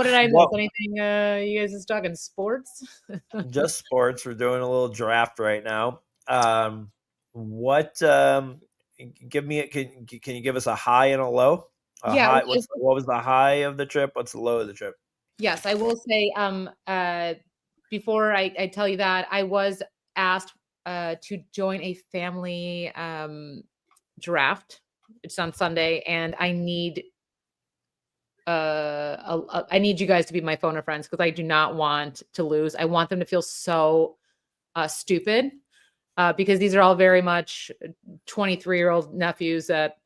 did I miss? Anything? You guys just talking sports? Just sports. We're doing a little draft right now. give me it. Can you give us a high and a low? Yeah, High. What was the high of the trip? What's the low of the trip? yes, I will say, before I tell you that, I was asked to join a family draft. It's on Sunday, and I need I need you guys to be my phone a friends because I do not want to lose. I want them to feel so stupid because these are all very much 23-year-old nephews that,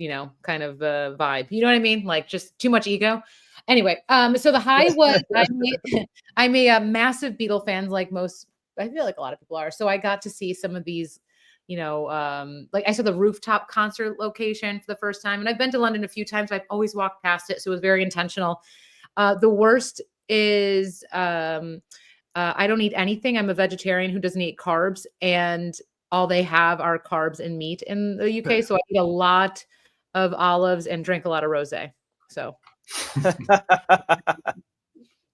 kind of vibe. You know what I mean? Like just too much ego. Anyway, so the high was I'm a massive Beatle fan, like most, I feel like a lot of people are. So I got to see some of these, like I saw the rooftop concert location for the first time. And I've been to London a few times. I've always walked past it. So it was very intentional. The worst is I don't eat anything. I'm a vegetarian who doesn't eat carbs. And all they have are carbs and meat in the UK. So I eat a lot of olives and drink a lot of rosé. So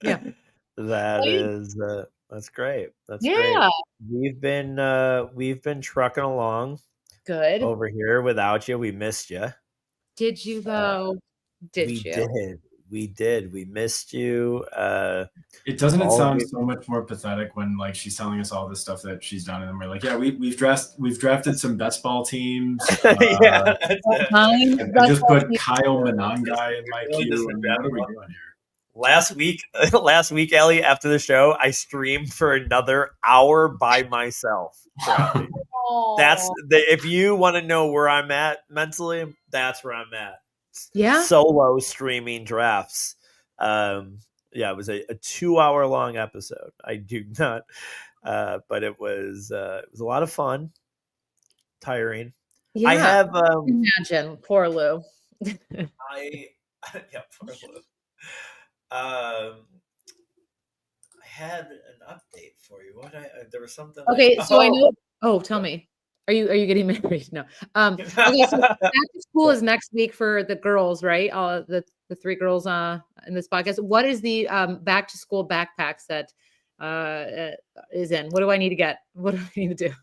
yeah. That's great. That's Yeah. great. We've been trucking along Good. over here without you. We missed you. Did you though? We did. We missed you. Doesn't all of sound it- so much more pathetic when like she's telling us all the stuff that she's done, and then we're like, yeah, we've drafted some best ball teams. Yeah. I just put Kyle Monangai in my queue. And what are we doing here? Last week, Allie, after the show, I streamed for another hour by myself. If you want to know where I'm at mentally, that's where I'm at. Yeah. Solo streaming drafts. It was a 2-hour long episode. I do not, but it was a lot of fun. Tiring. Yeah. I have imagine poor Lou. Poor Lou. I had an update for you. There was something. Okay, so I know. Oh, tell me. Are you getting married? No. Okay, so back to school is next week for the girls, right? All the 3 girls in this podcast. What is the back to school backpack set is in? What do I need to get? What do I need to do?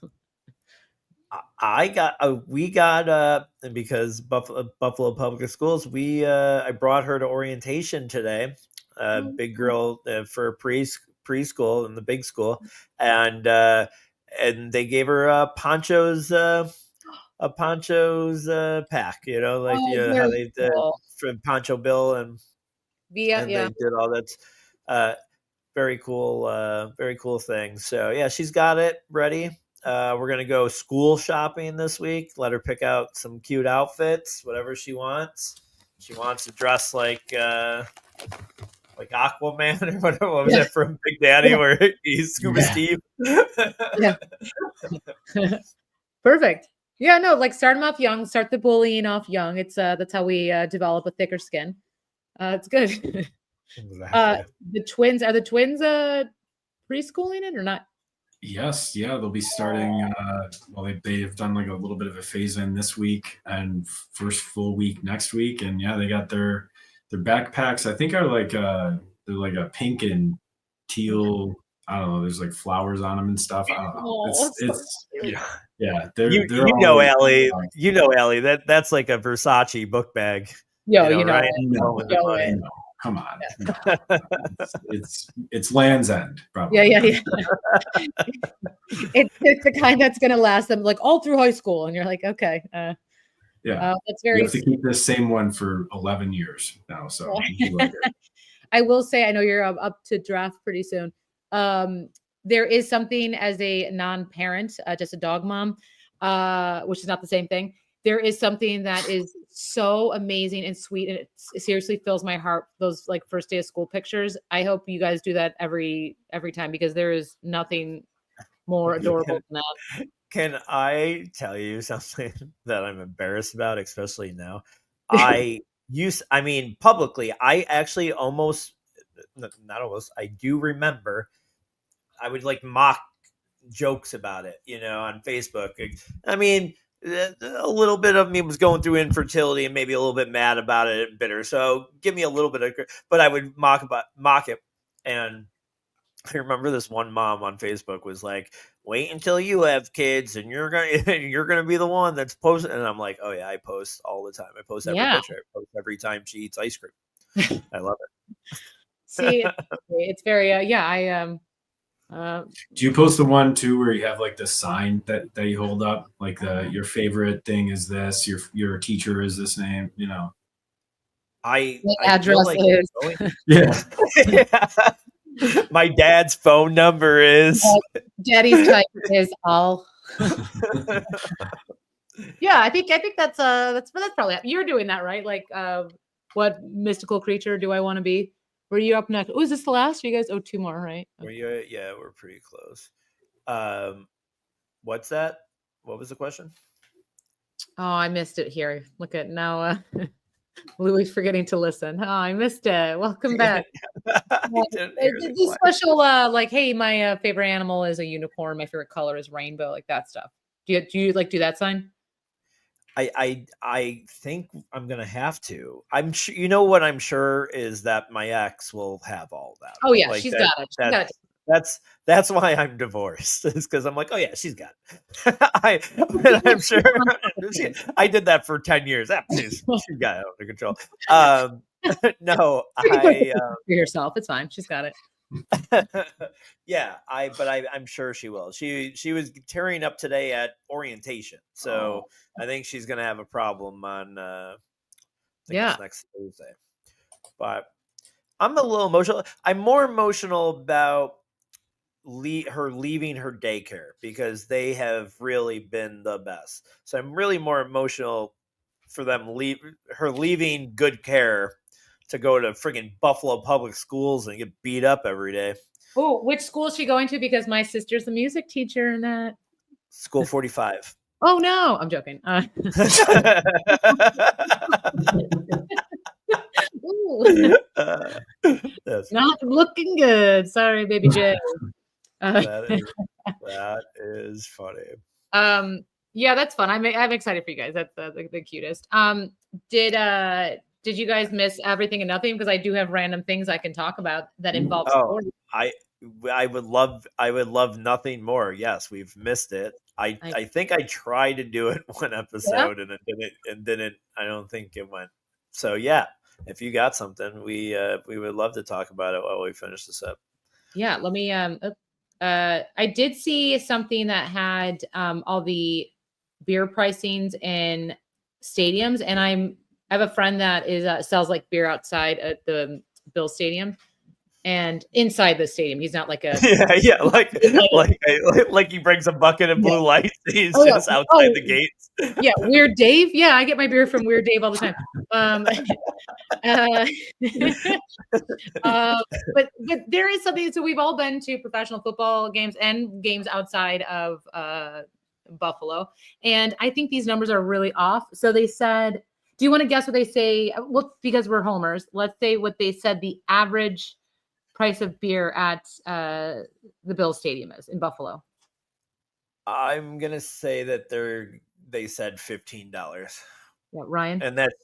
We got because Buffalo Public Schools, I brought her to orientation today. Big girl for preschool in the big school, and they gave her a ponchos pack, how they did from Poncho Bill and they did all that. Very cool thing. So yeah, she's got it ready. We're gonna go school shopping this week. Let her pick out some cute outfits, whatever she wants. She wants to dress like Aquaman or whatever. What was that from Big Daddy where he's Scuba Steve? Yeah. Perfect. Yeah, no, like start them off young, start the bullying off young. It's that's how we develop a thicker skin. It's good. Exactly. The twins, are the twins preschooling it or not? Yes, yeah, they'll be starting. They've done like a little bit of a phase in this week and first full week next week, and yeah, they got their backpacks. I think are they're like a pink and teal. I don't know. There's like flowers on them and stuff. I don't know. Yeah. Allie. Allie. That's like a Versace book bag. Right? Come on. It's Land's End, probably. Yeah. It's the kind that's going to last them like all through high school. And you're like, okay. That's very. You have to keep this same one for 11 years now. So I will say, I know you're up to draft pretty soon. There is something as a non-parent, just a dog mom, which is not the same thing. There is something that is so amazing and sweet, and it seriously fills my heart. Those like first day of school pictures. I hope you guys do that every time because there is nothing more adorable than that. Can I tell you something that I'm embarrassed about, especially now? Publicly, I actually I do remember I would like mock jokes about it, on Facebook. I mean, a little bit of me was going through infertility and maybe a little bit mad about it and bitter. So give me a little bit but I would mock it. And I remember this one mom on Facebook was like, "Wait until you have kids, and you're gonna be the one that's posting." And I'm like, "Oh yeah, I post all the time. I post every Yeah. picture. I post every time she eats ice cream. I love it." See, it's very Do you post the one too where you have like the sign that you hold up, like your favorite thing is this, your teacher is this name, you know? I address feel like is. Yeah. My dad's phone number is. Daddy's type is all. Yeah, I think that's probably you're doing that, right? Like what mystical creature do I want to be? Were you up next? Oh, is this the last? You guys? Oh, two more, right? Yeah, we're pretty close. What's that? What was the question? Oh, I missed it here. Look at now. Louis forgetting to listen. Oh, I missed it. Welcome back. This special, like, hey, my favorite animal is a unicorn. My favorite color is rainbow, like that stuff. Do you like do that sign? I think I'm gonna have to. I'm sure. You know what? I'm sure is that my ex will have all that. Oh yeah, like she's that, got it. She's got it. That's why I'm divorced. Is because I'm like, oh yeah, she's got it. I'm sure. I did that for 10 years. She's got it under control. No, for yourself. It's fine. She's got it. Yeah, I'm sure she will. She was tearing up today at orientation, so I think she's gonna have a problem on next Thursday. But I'm a little emotional. I'm more emotional about her leaving her daycare because they have really been the best. So I'm really more emotional for them leaving good care to go to friggin' Buffalo Public Schools and get beat up every day. Oh, which school is she going to? Because my sister's a music teacher in that. School 45. Oh no, I'm joking. Not looking good. Sorry, baby J. That is funny. Yeah, that's fun. I'm excited for you guys. That's the cutest. Did you guys miss everything and nothing? Because I do have random things I can talk about that involve sports. I would love nothing more. Yes, we've missed it. I think I tried to do it one episode and it didn't. I don't think it went. So yeah, if you got something, we would love to talk about it while we finish this up. Yeah, let me. I did see something that had all the beer pricings in stadiums, and I have a friend that is sells like beer outside at the Bill Stadium and inside the stadium. He's not like a like he brings a bucket of blue lights. He's just outside the gates. Yeah, Weird Dave. Yeah, I get my beer from Weird Dave all the time. But there is something. So we've all been to professional football games and games outside of Buffalo, and I think these numbers are really off. So they said, do you want to guess what they say? Well, because we're homers, let's say what they said the average price of beer at the Bill Stadium is in Buffalo. I'm gonna say that they said $15. Yeah, Ryan. And that's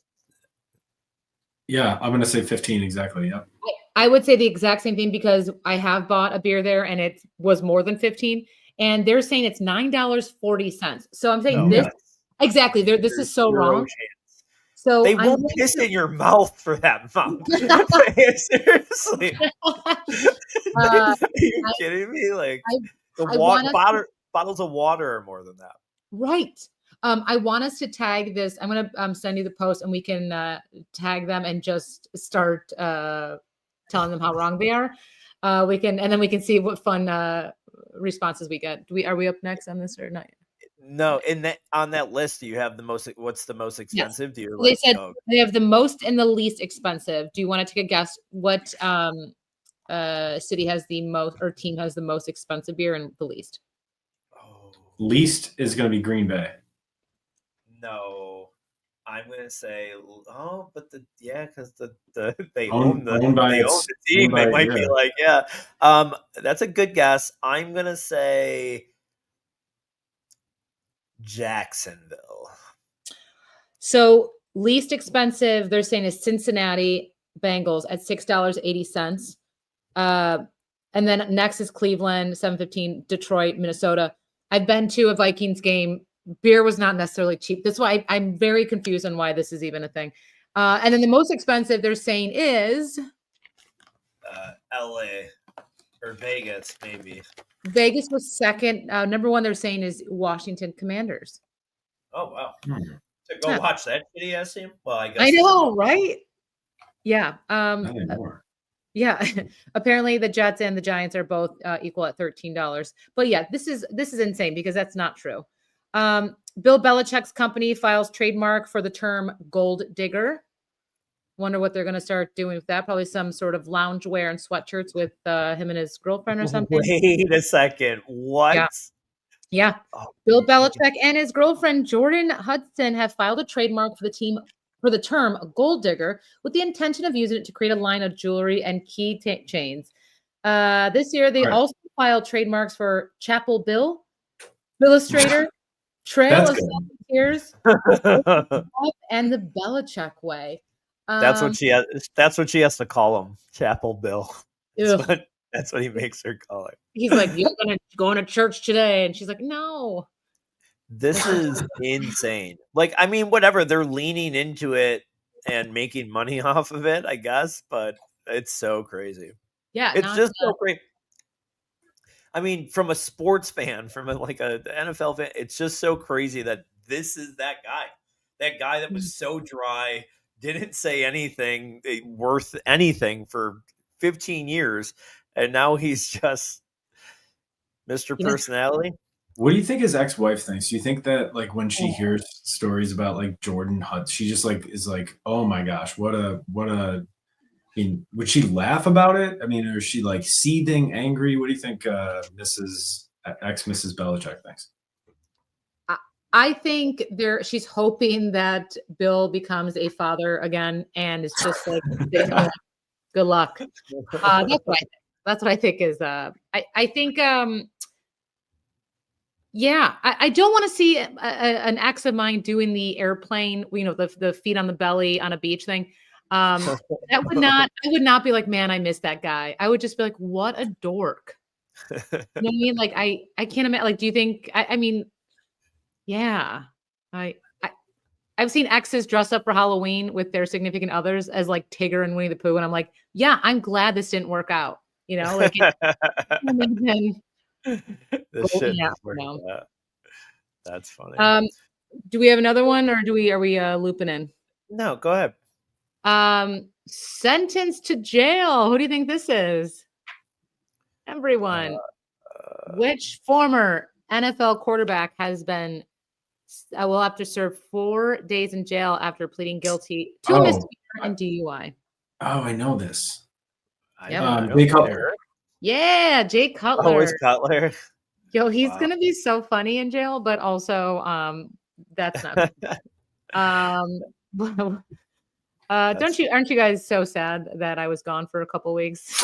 I'm gonna say 15 exactly. Yep. I would say the exact same thing because I have bought a beer there and it was more than 15, and they're saying it's $9.40. So I'm saying exactly. This is so wrong. So they won't piss in your mouth for that amount. Seriously. Are you kidding me? Like bottles of water are more than that. Right. I want us to tag this. I'm going to send you the post and we can tag them and just start telling them how wrong they are. And then we can see what fun responses we get. Are we up next on this or not? No, on that list, do you have what's the most expensive? Yes. They said they have the most and the least expensive. Do you want to take a guess what city has the most or team has the most expensive beer and the least? Least is going to be Green Bay. No, I'm going to say because they own the team. They might be like, that's a good guess. I'm going to say Jacksonville. So least expensive, they're saying is Cincinnati Bengals at $6.80. And then next is Cleveland, 7:15, Detroit, Minnesota. I've been to a Vikings game. Beer was not necessarily cheap. That's why I'm very confused on why this is even a thing. And then the most expensive they're saying is LA or Vegas, maybe. Vegas was second. Number one they're saying is Washington Commanders. Oh, wow. Hmm. So go watch that shitty ass team. Well, I guess I know, right? Yeah. Nothing more. Yeah. Apparently the Jets and the Giants are both equal at $13. But yeah, this is insane because that's not true. Bill Belichick's company files trademark for the term gold digger. Wonder what they're going to start doing with that. Probably some sort of loungewear and sweatshirts with him and his girlfriend or something. Wait a second. What? Yeah. Oh, Bill Belichick and his girlfriend Jordan Hudson have filed a trademark for the term gold digger with the intention of using it to create a line of jewelry and key chains. This year, they also filed trademarks for Chapel Bill, Illustrator, Trail of Seven Tears, and the Belichick Way. That's what she has to call him, Chapel Bill. That's what he makes her call it. He's like, "You're gonna go to church today," and she's like, "No." This is insane. Like, I mean, whatever, they're leaning into it and making money off of it, I guess, but it's so crazy. Yeah, it's just so great. I mean, from a sports fan, from a NFL fan, it's just so crazy that this is that guy that was so dry, didn't say anything worth anything for 15 years, and now he's just Mr. Personality. What do you think his ex-wife thinks? Do you think that when she hears stories about Jordan Hudson, she just is like, oh my gosh, what a I mean, would she laugh about it? I mean, or is she seething, angry? What do you think Mrs. Belichick thinks? I think she's hoping that Bill becomes a father again, and it's just like, good luck. That's what I think is. I think. Yeah, I don't want to see an ex of mine doing the airplane, the feet on the belly on a beach thing. I would not be like, man, I miss that guy. I would just be like, what a dork. You know what I mean? I can't imagine. Do you think? I mean, yeah, I've seen exes dress up for Halloween with their significant others as Tigger and Winnie the Pooh, and I'm like, yeah, I'm glad this didn't work out. This shit yeah, out. That's funny. Do we have another one, or are we looping in? No, go ahead. Sentenced to jail. Who do you think this is? Everyone. Which former NFL quarterback has been will have to serve 4 days in jail after pleading guilty to a misdemeanor and DUI? Oh, I know this. Jay Cutler. Yeah, Jay Cutler. Oh, it's Cutler. Yo, he's gonna be so funny in jail, but also that's not aren't you guys so sad that I was gone for a couple weeks?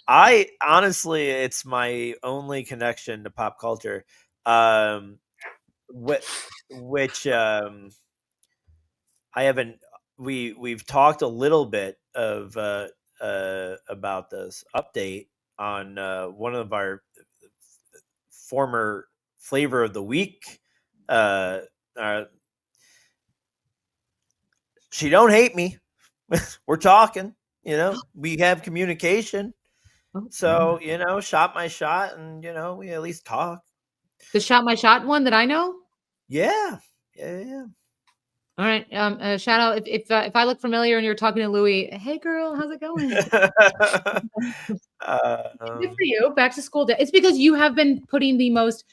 I honestly, it's my only connection to pop culture. Which I haven't. We've talked a little bit of about this update on one of our former flavor of the week. She don't hate me. We're talking, we have communication. So, shot my shot, and we at least talk. The shot my shot one that I know? Yeah. All right. Shout out if I look familiar and you're talking to Louie, hey girl, how's it going? Good for you. Back to school day. It's because you have been putting the most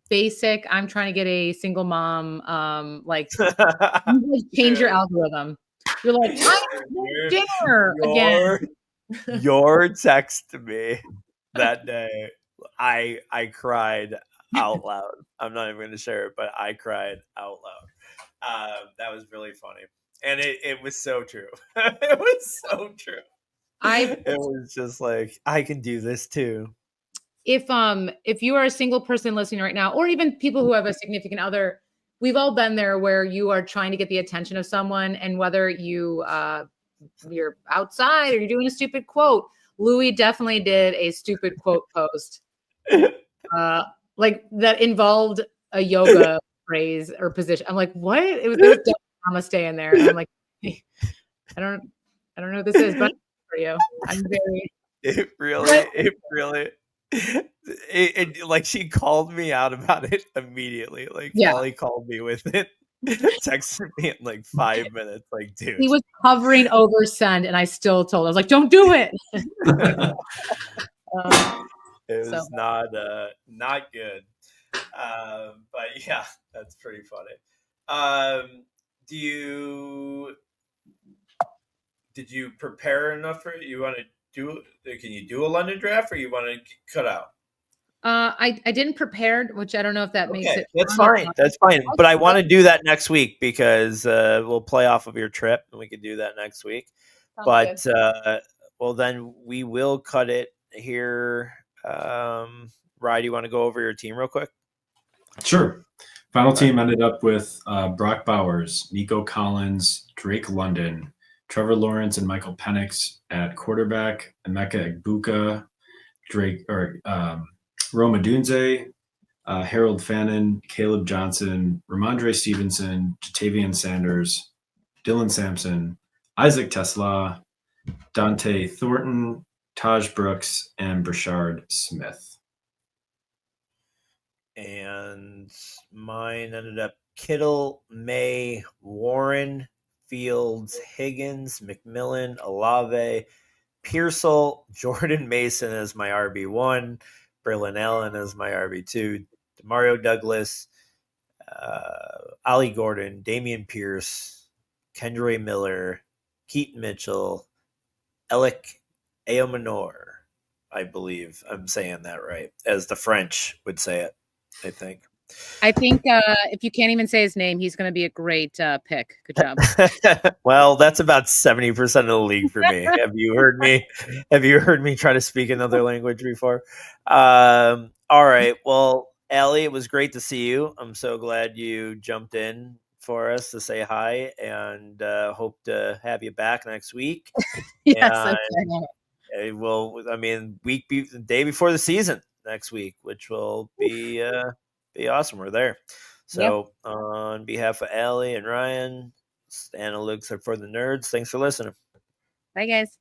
basic, I'm trying to get a single mom, change your algorithm. You're like, I want dinner again. Your text to me that day, I cried out loud. I'm not even going to share it, but I cried out loud. That was really funny, and it was so true. It was so true. It was just like, I can do this too. If you are a single person listening right now, or even people who have a significant other, we've all been there where you are trying to get the attention of someone, and whether you you're outside or you're doing a stupid quote. Louis definitely did a stupid quote post, like that involved a yoga phrase or position. I'm like, what? There was definitely namaste in there, and I'm like, I don't know what this is, but for you, I'm very. It really. Like she called me out about it immediately. Like Allie called me with it, texted me in like 5 minutes. Like, dude, he was hovering over send, and I still told. I was like, "Don't do it." It was not good. But yeah, that's pretty funny. Did you prepare enough for it? You want to do? Can you do a London draft, or you want to cut out? I didn't prepare, which I don't know if that makes it. That's fine. That's fine. But I want to do that next week because we'll play off of your trip, and we can do that next week. But well, then we will cut it here. Rye, do you want to go over your team real quick? Sure. Final team ended up with Brock Bowers, Nico Collins, Drake London, Trevor Lawrence, and Michael Penix at quarterback, Emeka Egbuka, Roma Dunze, Harold Fannin, Caleb Johnson, Ramondre Stevenson, Jatavian Sanders, Dylan Sampson, Isaac Tesla, Dante Thornton, Taj Brooks, and Brashard Smith. And mine ended up Kittle, May, Warren, Fields, Higgins, McMillan, Olave, Pearsall, Jordan Mason as my RB1, Braylon Allen as my RB2, Demario Douglas, Ollie Gordon, Damian Pierce, Kendra Miller, Keaton Mitchell, Alec Aomanor. I believe I'm saying that right, as the French would say it, I think. If you can't even say his name, he's going to be a great pick. Good job. Well, that's about 70% of the league for me. Have you heard me try to speak another language before? All right. Well, Allie, it was great to see you. I'm so glad you jumped in for us to say hi, and hope to have you back next week. Yes. The day before the season next week, which will be awesome. We're there. So on behalf of Allie and Ryan, analytics are for the nerds. Thanks for listening. Bye, guys.